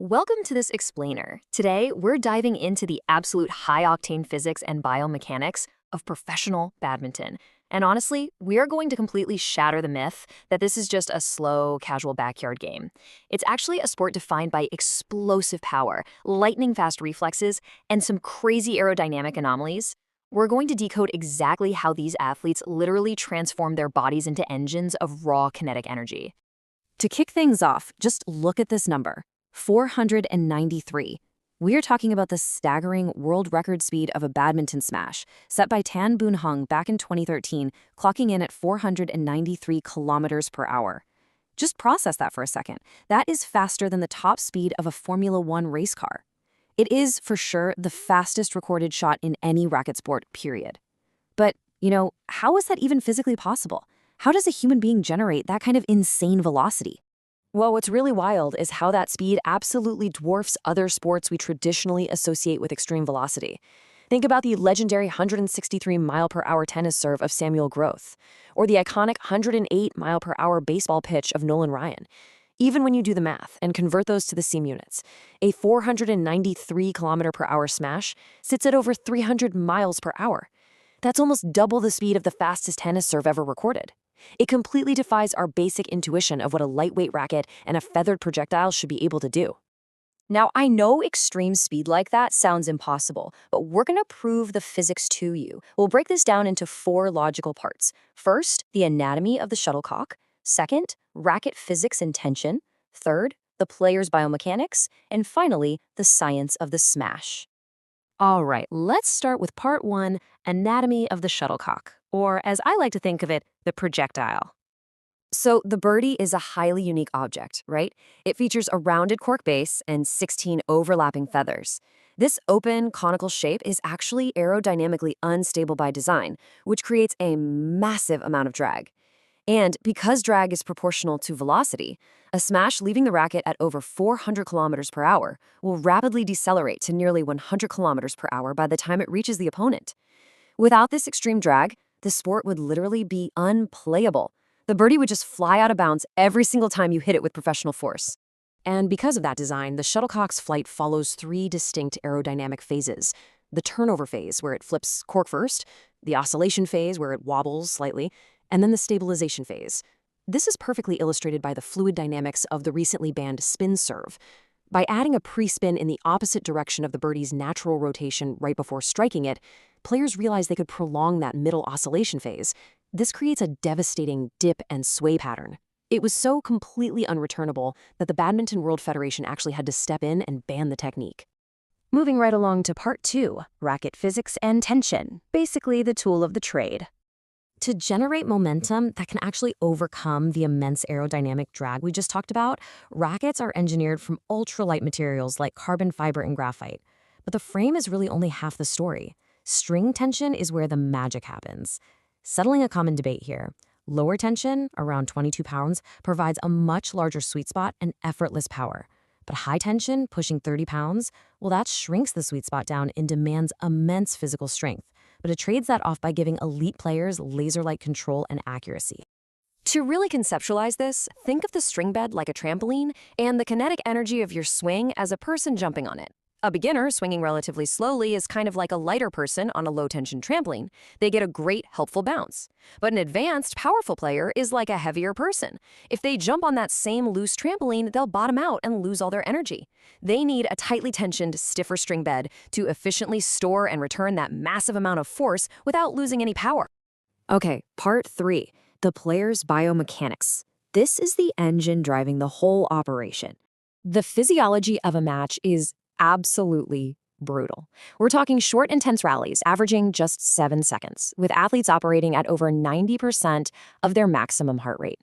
Welcome to this explainer. Today, we're diving into the absolute high-octane physics and biomechanics of professional badminton. And honestly, we are going to completely shatter the myth that this is just a slow, casual backyard game. It's actually a sport defined by explosive power, lightning-fast reflexes, and some crazy aerodynamic anomalies. We're going to decode exactly how these athletes literally transform their bodies into engines of raw kinetic energy. To kick things off, just look at this number. 493. We are talking about the staggering world record speed of a badminton smash, set by Tan Boon Hung back in 2013, clocking in at 493 kilometers per hour. Just process that for a second. That is faster than the top speed of a Formula One race car. It is, for sure, the fastest recorded shot in any racket sport, period. But, how is that even physically possible? How does a human being generate that kind of insane velocity? Well, what's really wild is how that speed absolutely dwarfs other sports we traditionally associate with extreme velocity. Think about the legendary 163-mile-per-hour tennis serve of Samuel Groth, or the iconic 108-mile-per-hour baseball pitch of Nolan Ryan. Even when you do the math and convert those to the seam units, a 493-kilometer-per-hour smash sits at over 300 miles per hour. That's almost double the speed of the fastest tennis serve ever recorded. It completely defies our basic intuition of what a lightweight racket and a feathered projectile should be able to do. Now, I know extreme speed like that sounds impossible, but we're going to prove the physics to you. We'll break this down into 4 logical parts. First, the anatomy of the shuttlecock. Second, racket physics and tension. Third, the player's biomechanics. And finally, the science of the smash. All right, let's start with part 1, anatomy of the shuttlecock, or as I like to think of it, the projectile. So the birdie is a highly unique object, right? It features a rounded cork base and 16 overlapping feathers. This open, conical shape is actually aerodynamically unstable by design, which creates a massive amount of drag. And because drag is proportional to velocity, a smash leaving the racket at over 400 kilometers per hour will rapidly decelerate to nearly 100 kilometers per hour by the time it reaches the opponent. Without this extreme drag, the sport would literally be unplayable. The birdie would just fly out of bounds every single time you hit it with professional force. And because of that design, the shuttlecock's flight follows 3 distinct aerodynamic phases. The turnover phase, where it flips cork first, the oscillation phase, where it wobbles slightly, and then the stabilization phase. This is perfectly illustrated by the fluid dynamics of the recently banned spin serve. By adding a pre-spin in the opposite direction of the birdie's natural rotation right before striking it, players realized they could prolong that middle oscillation phase. This creates a devastating dip and sway pattern. It was so completely unreturnable that the Badminton World Federation actually had to step in and ban the technique. Moving right along to part 2, racket physics and tension, basically the tool of the trade. To generate momentum that can actually overcome the immense aerodynamic drag we just talked about, rackets are engineered from ultralight materials like carbon fiber and graphite. But the frame is really only half the story. String tension is where the magic happens. Settling a common debate here, lower tension, around 22 pounds, provides a much larger sweet spot and effortless power. But high tension, pushing 30 pounds, well, that shrinks the sweet spot down and demands immense physical strength. But it trades that off by giving elite players laser-like control and accuracy. To really conceptualize this, think of the string bed like a trampoline and the kinetic energy of your swing as a person jumping on it. A beginner swinging relatively slowly is kind of like a lighter person on a low-tension trampoline. They get a great, helpful bounce. But an advanced, powerful player is like a heavier person. If they jump on that same loose trampoline, they'll bottom out and lose all their energy. They need a tightly tensioned, stiffer string bed to efficiently store and return that massive amount of force without losing any power. Okay, part 3, the player's biomechanics. This is the engine driving the whole operation. The physiology of a match is absolutely brutal. We're talking short, intense rallies, averaging just 7 seconds, with athletes operating at over 90% of their maximum heart rate.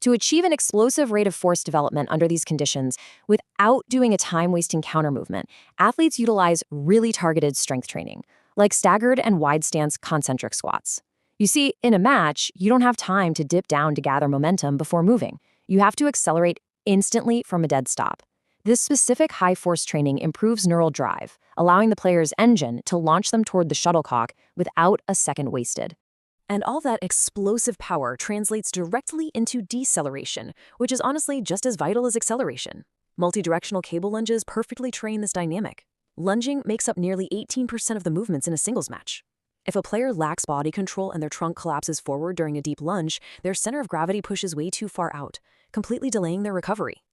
To achieve an explosive rate of force development under these conditions, without doing a time-wasting counter movement, athletes utilize really targeted strength training, like staggered and wide stance concentric squats. You see, in a match, you don't have time to dip down to gather momentum before moving. You have to accelerate instantly from a dead stop. This specific high-force training improves neural drive, allowing the player's engine to launch them toward the shuttlecock without a second wasted. And all that explosive power translates directly into deceleration, which is honestly just as vital as acceleration. Multi-directional cable lunges perfectly train this dynamic. Lunging makes up nearly 18% of the movements in a singles match. If a player lacks body control and their trunk collapses forward during a deep lunge, their center of gravity pushes way too far out, completely delaying their recovery.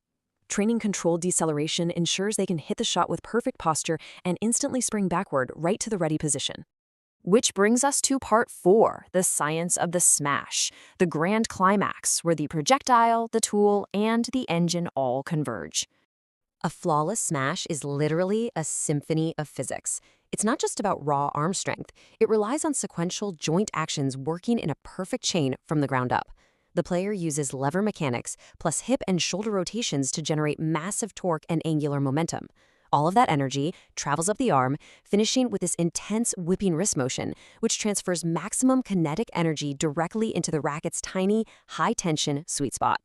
Training controlled deceleration ensures they can hit the shot with perfect posture and instantly spring backward right to the ready position. Which brings us to part 4, the science of the smash, the grand climax where the projectile, the tool, and the engine all converge. A flawless smash is literally a symphony of physics. It's not just about raw arm strength. It relies on sequential joint actions working in a perfect chain from the ground up. The player uses lever mechanics plus hip and shoulder rotations to generate massive torque and angular momentum. All of that energy travels up the arm, finishing with this intense whipping wrist motion, which transfers maximum kinetic energy directly into the racket's tiny, high-tension sweet spot.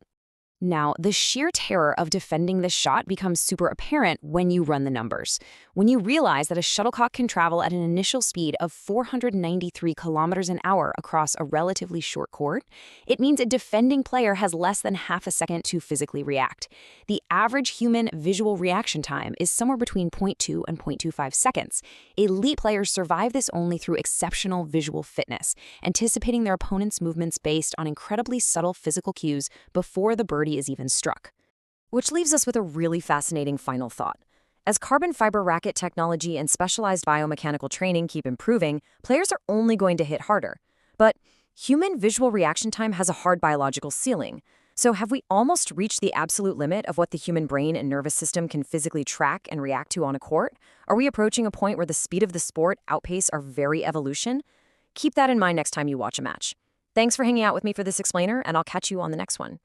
Now, the sheer terror of defending this shot becomes super apparent when you run the numbers. When you realize that a shuttlecock can travel at an initial speed of 493 kilometers an hour across a relatively short court, it means a defending player has less than half a second to physically react. The average human visual reaction time is somewhere between 0.2 and 0.25 seconds. Elite players survive this only through exceptional visual fitness, anticipating their opponent's movements based on incredibly subtle physical cues before the birdie is even struck. Which leaves us with a really fascinating final thought. As carbon fiber racket technology and specialized biomechanical training keep improving, players are only going to hit harder. But human visual reaction time has a hard biological ceiling. So have we almost reached the absolute limit of what the human brain and nervous system can physically track and react to on a court? Are we approaching a point where the speed of the sport outpaces our very evolution? Keep that in mind next time you watch a match. Thanks for hanging out with me for this explainer, and I'll catch you on the next one.